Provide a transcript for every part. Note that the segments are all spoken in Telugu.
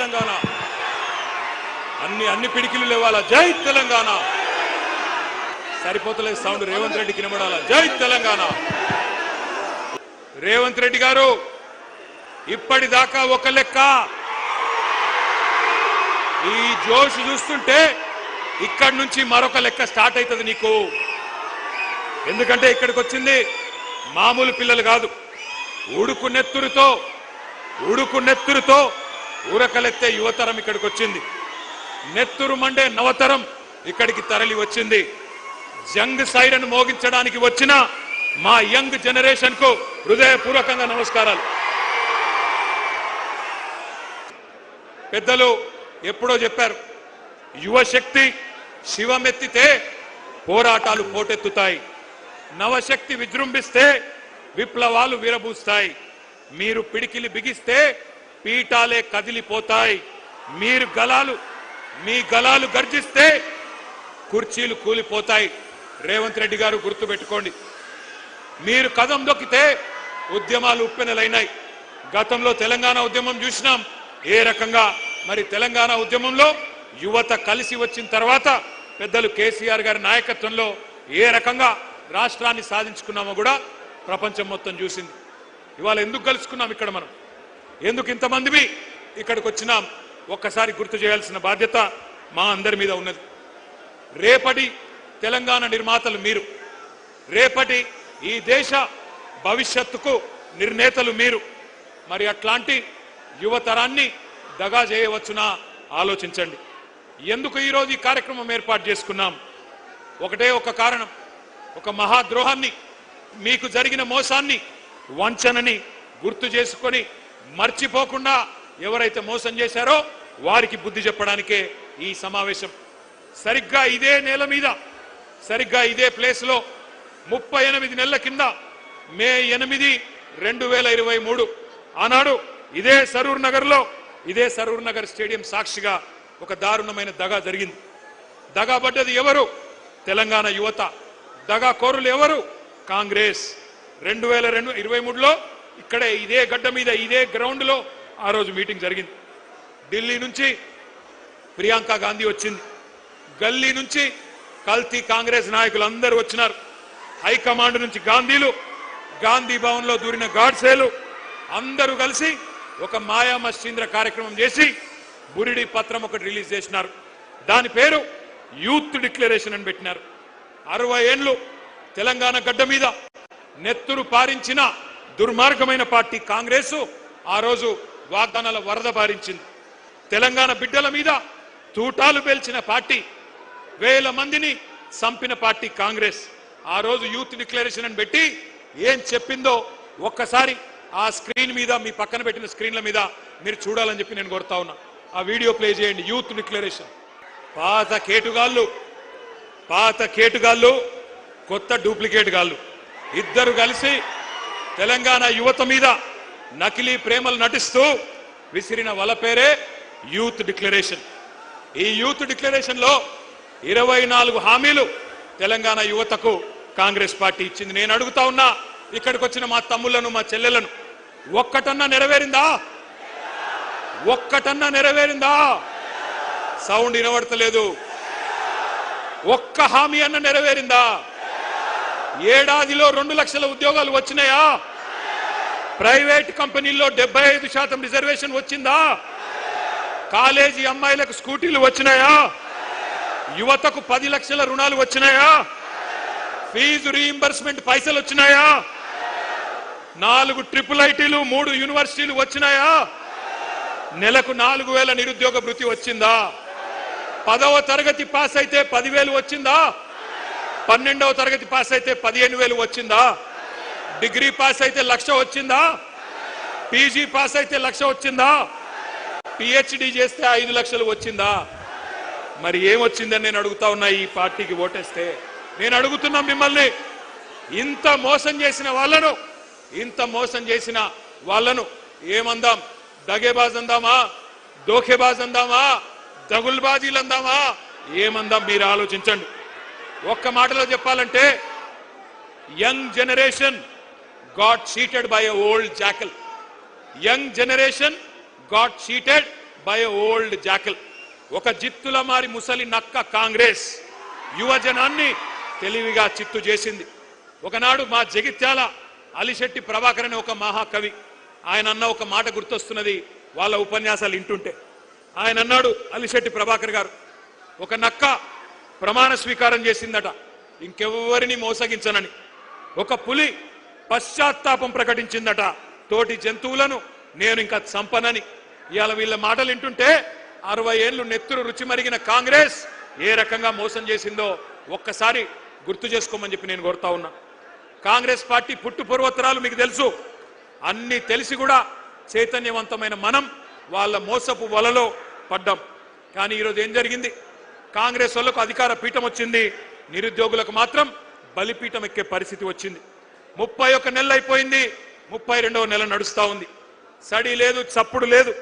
తెలంగాణ. అన్ని పిడికిలు లేవాలా, జై తెలంగాణ. సరిపోతలేదు సౌండ్, రేవంత్ రెడ్డికి వినబడాలా, జై తెలంగాణ. రేవంత్ రెడ్డి గారు ఇప్పటిదాకా ఒక లెక్క, ఈ జోష్ చూస్తుంటే ఇక్కడి నుంచి మరొక లెక్క స్టార్ట్ అవుతుంది నీకు. ఎందుకంటే ఇక్కడికి వచ్చింది మామూలు పిల్లలు కాదు, ఉడుకు నెత్తురుతో ఊరకలెత్తే యువతరం ఇక్కడికి వచ్చింది. నెత్తురు మండే నవతరం ఇక్కడికి తరలి వచ్చింది. జంగ్ సైరన్ మోగించడానికి వచ్చిన మా యంగ్ జనరేషన్ కు హృదయపూర్వకంగా నమస్కారాలు. పెద్దలు ఎప్పుడో చెప్పారు, యువశక్తి శివమెత్తితే పోరాటాలు పోటెత్తుతాయి, నవశక్తి విజృంభిస్తే విప్లవాలు విరబూస్తాయి, మీరు పిడికిలి బిగిస్తే పీఠాలే కదిలిపోతాయి, మీ గలాలు గర్జిస్తే కుర్చీలు కూలిపోతాయి. రేవంత్ రెడ్డి గారు గుర్తుపెట్టుకోండి, మీరు కదం దొక్కితే ఉద్యమాలు ఉప్పెనలైనాయి. గతంలో తెలంగాణ ఉద్యమం చూసినాం ఏ రకంగా. మరి తెలంగాణ ఉద్యమంలో యువత కలిసి వచ్చిన తర్వాత పెద్దలు కేసీఆర్ గారి నాయకత్వంలో ఏ రకంగా రాష్ట్రాన్ని సాధించుకున్నామో కూడా ప్రపంచం మొత్తం చూసింది. ఇవాళ ఎందుకు కలుసుకున్నాం ఇక్కడ, మనం ఎందుకు ఇంతమంది ఇక్కడికి వచ్చినాం, ఒక్కసారి గుర్తు చేయాల్సిన బాధ్యత మా అందరి మీద ఉన్నది. రేపటి తెలంగాణ నిర్మాతలు మీరు, రేపటి ఈ దేశ భవిష్యత్తుకు నిర్ణేతలు మీరు. మరి అట్లాంటి యువతరాన్ని దగా చేయవచ్చునా ఆలోచించండి. ఎందుకు ఈరోజు ఈ కార్యక్రమం ఏర్పాటు చేసుకున్నాం? ఒకటే ఒక కారణం, ఒక మహాద్రోహాన్ని, మీకు జరిగిన మోసాన్ని, వంచనని గుర్తు చేసుకొని మర్చిపోకుండా ఎవరైతే మోసం చేశారో వారికి బుద్ధి చెప్పడానికే ఈ సమావేశం. సరిగ్గా ఇదే నేల మీద, సరిగ్గా ఇదే ప్లేస్ లో 38 నెలల కింద మే 8, 2023 ఆనాడు ఇదే సరూర్ నగర్ స్టేడియం సాక్షిగా ఒక దారుణమైన దగా జరిగింది. దగా పడ్డది ఎవరు? తెలంగాణ యువత. దగా కోరులు ఎవరు? కాంగ్రెస్. 2023లో ఇక్కడే ఇదే గడ్డ మీద ఇదే గ్రౌండ్ లో ఆ రోజు మీటింగ్ జరిగింది. ఢిల్లీ నుంచి ప్రియాంక గాంధీ వచ్చింది, గల్లీ నుంచి కల్తీ కాంగ్రెస్ నాయకులు అందరూ వచ్చినారు, హైకమాండ్ నుంచి గాంధీలు, గాంధీ భవన్ లో దూరిన గాడ్సేలు అందరూ కలిసి ఒక మాయా మశ్చీంద్ర కార్యక్రమం చేసి బురిడి పత్రం ఒకటి రిలీజ్ చేసినారు. దాని పేరు యూత్ డిక్లరేషన్ అని పెట్టినారు. 60 ఏళ్లు తెలంగాణ గడ్డ మీద నెత్తురు పారించిన దుర్మార్గమైన పార్టీ కాంగ్రెస్ ఆ రోజు వాగ్దానాల వరద పారించింది. తెలంగాణ బిడ్డల మీద తూటాలు పేల్చిన పార్టీ, వేల మందిని చంపిన పార్టీ కాంగ్రెస్. ఆ రోజు యూత్ డిక్లరేషన్ అని పెట్టి ఏం చెప్పిందో ఒక్కసారి ఆ స్క్రీన్ మీద, మీ పక్కన పెట్టిన స్క్రీన్ల మీద మీరు చూడాలని చెప్పి నేను కోరుతా ఉన్నా. ఆ వీడియో ప్లే చేయండి. Youth declaration. పాత కేటుగాళ్ళు కొత్త డూప్లికేట్ గాళ్ళు ఇద్దరు కలిసి తెలంగాణ యువత మీద నకిలీ ప్రేమలు నటిస్తూ విసిరిన వల పేరే యూత్ డిక్లరేషన్. ఈ యూత్ డిక్లరేషన్ లో 24 హామీలు తెలంగాణ యువతకు కాంగ్రెస్ పార్టీ ఇచ్చింది. నేను అడుగుతా ఉన్నా, ఇక్కడికి వచ్చిన మా తమ్ముళ్లను, మా చెల్లెలను, ఒక్కటన్నా నెరవేరిందా? సౌండ్ వినబడతలేదు. ఒక్క హామీ అన్న నెరవేరిందా? ఏడాదిలో 2 లక్షల ఉద్యోగాలు వచ్చినాయా? ప్రైవేట్ కంపెనీల్లో 75% రిజర్వేషన్ వచ్చిందా? కాలేజీ అమ్మాయిలకు స్కూటీలు వచ్చినాయా? యువతకు 10 లక్షల రుణాలు వచ్చినాయా? ఫీజు రీయింబర్స్మెంట్ పైసలు వచ్చినాయా? 4 ట్రిపుల్ ఐటీలు, 3 యూనివర్సిటీలు వచ్చినాయా? నెలకు 4000 నిరుద్యోగ భృతి వచ్చిందా? 10వ తరగతి పాస్ అయితే 10,000 వచ్చిందా? 12వ తరగతి పాస్ అయితే 15,000 వచ్చిందా? డిగ్రీ పాస్ అయితే 1,00,000 వచ్చిందా? పీజీ పాస్ అయితే 1,00,000 వచ్చిందా? పిహెచ్డి చేస్తే 5 లక్షలు వచ్చిందా? మరి ఏమొచ్చిందని నేను అడుగుతా ఉన్నా. ఈ పార్టీకి ఓటేస్తే నేను అడుగుతున్నా మిమ్మల్ని, ఇంత మోసం చేసిన వాళ్ళను ఏమందాం? దగేబాజ్ అందామా? దోఖేబాజ్ అందామా? దగుల్బాజీలు అందామా? ఏమందాం? మీరు ఆలోచించండి. ఒక్క మాటలో చెప్పాలంటే, young generation got cheated by a old jackal. Young generation got cheated by old jackal. ఒక జిత్తుల మారి ముసలి నక్క కాంగ్రెస్ యువజనాన్ని తెలివిగా చిత్తు చేసింది. ఒకనాడు మా జగిత్యాల అలిశెట్టి ప్రభాకర్ అనే ఒక మహాకవి, ఆయన అన్న ఒక మాట గుర్తొస్తున్నది వాళ్ళ ఉపన్యాసాలు వింటుంటే. ఆయన అన్నాడు, అలిశెట్టి ప్రభాకర్ గారు, ఒక నక్క ప్రమాణ స్వీకారం చేసిందట ఇంకెవ్వరిని మోసగించనని. ఒక పులి పశ్చాత్తాపం ప్రకటించిందట, తోటి జంతువులను నేను ఇంకా చంపనని. ఇవాళ వీళ్ళ మాటలు వింటుంటే 60 ఏళ్లు నెత్తురు రుచి మరిగిన కాంగ్రెస్ ఏ రకంగా మోసం చేసిందో ఒక్కసారి గుర్తు చేసుకోమని చెప్పి నేను కోరుతా ఉన్నా. కాంగ్రెస్ పార్టీ పుట్టు పూర్వోత్తరాలు మీకు తెలుసు. అన్ని తెలిసి కూడా చైతన్యవంతమైన మనం వాళ్ళ మోసపు వలలో పడ్డాం. కానీ ఈరోజు ఏం జరిగింది? కాంగ్రెస్ వాళ్ళకు అధికార పీఠం వచ్చింది, నిరుద్యోగులకు మాత్రం బలిపీఠం ఎక్కే పరిస్థితి వచ్చింది. 31 నెలలు అయిపోయింది, 32వ నెల నడుస్తా ఉంది. సడి లేదు, చప్పుడు లేదు.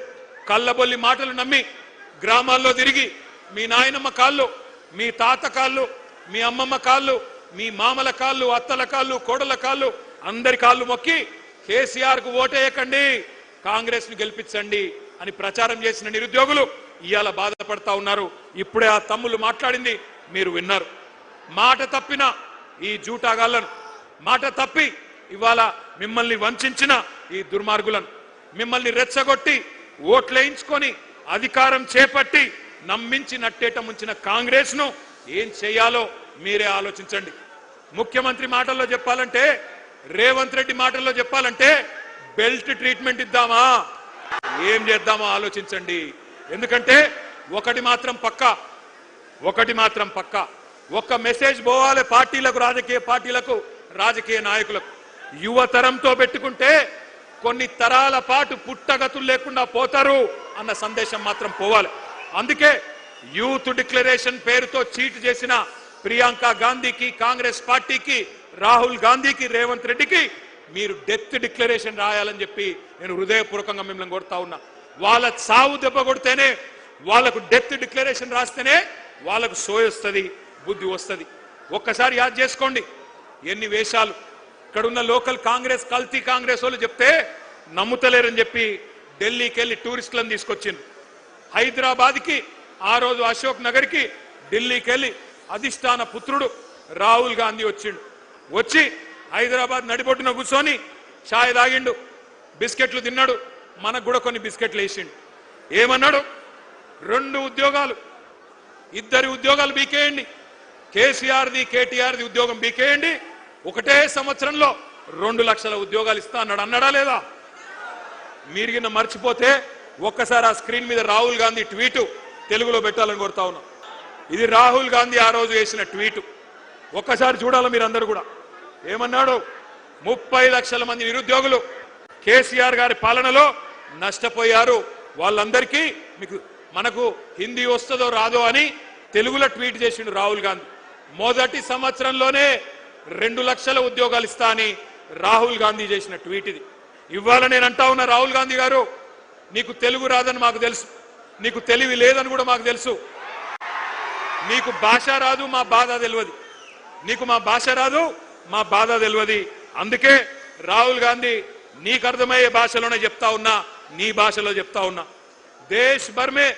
కళ్ళబొల్లి మాటలు నమ్మి గ్రామాల్లో తిరిగి మీ నాయనమ్మ కాళ్ళు, మీ తాత కాళ్ళు, మీ అమ్మమ్మ కాళ్ళు, మీ మామల కాళ్ళు, అత్తల కాళ్ళు, కోడల కాళ్ళు, అందరి కాళ్ళు మొక్కి కేసీఆర్ కు ఓటేయకండి, కాంగ్రెస్ ను గెలిపించండి అని ప్రచారం చేసిన నిరుద్యోగులు ఇవాళ బాధపడతా ఉన్నారు. ఇప్పుడే ఆ తమ్ముళ్ళు మాట్లాడింది మీరు విన్నారు. మాట తప్పిన ఈ జూటాగాళ్లను, మాట తప్పి ఇవాళ మిమ్మల్ని వంచిన ఈ దుర్మార్గులను, మిమ్మల్ని రెచ్చగొట్టి ఓట్లేయించుకొని అధికారం చేపట్టి నమ్మించి నట్టేట ముంచిన కాంగ్రెస్ ను ఏం చేయాలో మీరే ఆలోచించండి. ముఖ్యమంత్రి మాటల్లో చెప్పాలంటే, రేవంత్ రెడ్డి మాటల్లో చెప్పాలంటే బెల్ట్ ట్రీట్మెంట్ ఇద్దామా, ఏం చేద్దామో ఆలోచించండి. ఎందుకంటే ఒకటి మాత్రం పక్కా, ఒక్క మెసేజ్ పోవాలి పార్టీలకు, రాజకీయ పార్టీలకు, రాజకీయ నాయకులకు. యువతరంతో పెట్టుకుంటే కొన్ని తరాల పాటు పుట్టగతులు లేకుండా పోతారు అన్న సందేశం మాత్రం పోవాలి. అందుకే యూత్ డిక్లరేషన్ పేరుతో చీట్ చేసిన ప్రియాంక గాంధీకి, కాంగ్రెస్ పార్టీకి, రాహుల్ గాంధీకి, రేవంత్ రెడ్డికి మీరు డెత్ డిక్లరేషన్ రాయాలని చెప్పి నేను హృదయపూర్వకంగా మిమ్మల్ని కోరుతా ఉన్నా. వాళ్ళ సావు దెబ్బ కొడితేనే, వాళ్ళకు డెత్ డిక్లరేషన్ రాస్తేనే వాళ్ళకు సోయొస్తుంది, బుద్ధి వస్తుంది. ఒక్కసారి యాద్ చేసుకోండి ఎన్ని వేషాలు. ఇక్కడున్న లోకల్ కాంగ్రెస్, కల్తీ కాంగ్రెస్ వాళ్ళు చెప్తే నమ్ముతలేరని చెప్పి ఢిల్లీకి వెళ్ళి టూరిస్టులను తీసుకొచ్చింది. హైదరాబాద్కి ఆ రోజు అశోక్ నగర్కి, ఢిల్లీకి వెళ్ళి అధిష్టాన పుత్రుడు రాహుల్ గాంధీ వచ్చిండు. వచ్చి హైదరాబాద్ నడిబొట్టున కూర్చొని ఛాయ్ తాగిండు, బిస్కెట్లు తిన్నాడు, మనకు కూడా కొన్ని బిస్కెట్లు వేసిండు. ఏమన్నాడు? 2 ఉద్యోగాలు, 2 ఉద్యోగాలు బీకేయండి, కేసీఆర్ది కేటీఆర్ది ఉద్యోగం బీకేయండి, ఒకటే సంవత్సరంలో 2 లక్షల ఉద్యోగాలు ఇస్తా అన్నాడు. అన్నాడా లేదా? మీరు కింద మర్చిపోతే ఒక్కసారి ఆ స్క్రీన్ మీద రాహుల్ గాంధీ ట్వీటు తెలుగులో పెట్టాలని కోరుతా ఉన్నాం. ఇది రాహుల్ గాంధీ ఆ రోజు వేసిన ట్వీటు. ఒక్కసారి చూడాలి మీరందరూ కూడా. ఏమన్నాడు? 30 లక్షల మంది నిరుద్యోగులు కేసీఆర్ గారి పాలనలో నష్టపోయారు, వాళ్ళందరికీ మనకు హిందీ వస్తుందో రాదో అని తెలుగులో ట్వీట్ చేసిండు రాహుల్ గాంధీ. మొదటి సంవత్సరంలోనే 2 లక్షల ఉద్యోగాలు ఇస్తా అని రాహుల్ గాంధీ చేసిన ట్వీట్ ఇది. ఇవాళ నేను అంటా ఉన్నా, రాహుల్ గాంధీ గారు, నీకు తెలుగు రాదని మాకు తెలుసు, నీకు తెలివి లేదని కూడా మాకు తెలుసు, నీకు భాష రాదు, మా బాధ తెలియదు, నీకు మా భాష రాదు, మా బాధ తెలియదు. అందుకే రాహుల్ గాంధీ నీకు అర్థమయ్యే భాషలోనే చెప్తా ఉన్నా, నీ భాషలో చెప్తా ఉన్నా. देश भर में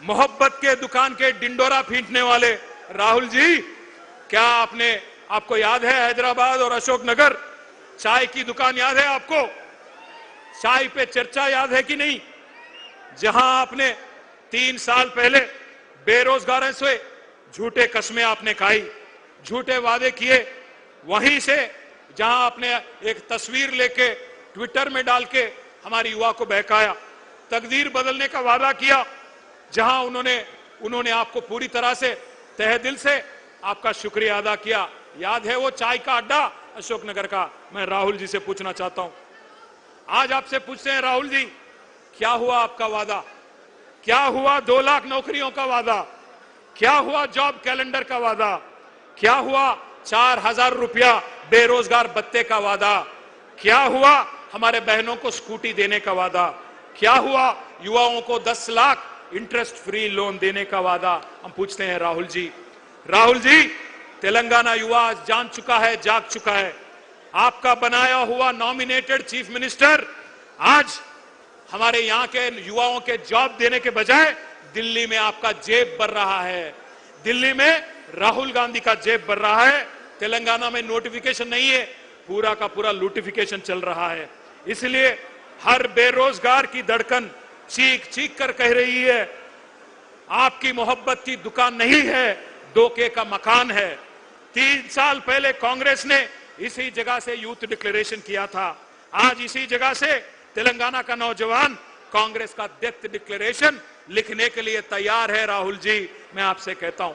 मोहब्बत के दुकान के डिंडोरा पीटने वाले राहुल जी, क्या आपको याद है हैदराबाद और अशोकनगर चाय की दुकान याद है आपको? चाय पे चर्चा याद है कि नहीं? जहां आपने 3 साल पहले बेरोजगारों से झूठे कस्में आपने खाई, झूठे वादे किए, वहीं से जहां आपने एक तस्वीर लेके ट्विटर में डाल के हमारी युवा को बहकाया, तकदीर बदलने का वादा किया, जहां उन्होंने आपको पूरी तरह से तहे दिल से आपका शुक्रिया अदा किया। याद है वो चाय का अड्डा अशोकनगर का? मैं राहुल जी से पूछना चाहता हूं, आज आपसे पूछते हैं राहुल जी, क्या हुआ आपका वादा? क्या हुआ 2 लाख नौकरियों का वादा? क्या हुआ जॉब कैलेंडर का वादा? क्या हुआ 4000 रुपया बेरोजगार भत्ते का वादा? क्या हुआ हमारे बहनों को स्कूटी देने का वादा? क्या हुआ युवाओं को 10 लाख इंटरेस्ट फ्री लोन देने का वादा? हम पूछते हैं राहुल जी। राहुल जी, तेलंगाना युवा आज जान चुका है, जाग चुका है। आपका बनाया हुआ नॉमिनेटेड चीफ मिनिस्टर आज हमारे यहां के युवाओं के जॉब देने के बजाय दिल्ली में आपका जेब भर रहा है, दिल्ली में राहुल गांधी का जेब भर रहा है। तेलंगाना में नोटिफिकेशन नहीं है, पूरा का पूरा लूटिफिकेशन चल रहा है। इसलिए हर बेरोजगार की धड़कन चीख चीख कर कह रही है, आपकी मोहब्बत की दुकान नहीं है, धोखे का मकान है। 3 साल पहले कांग्रेस ने इसी जगह से यूथ डिक्लेरेशन किया था। आज इसी जगह से तेलंगाना का नौजवान कांग्रेस का डेथ डिक्लेरेशन लिखने के लिए तैयार है। राहुल जी, मैं आपसे कहता हूं,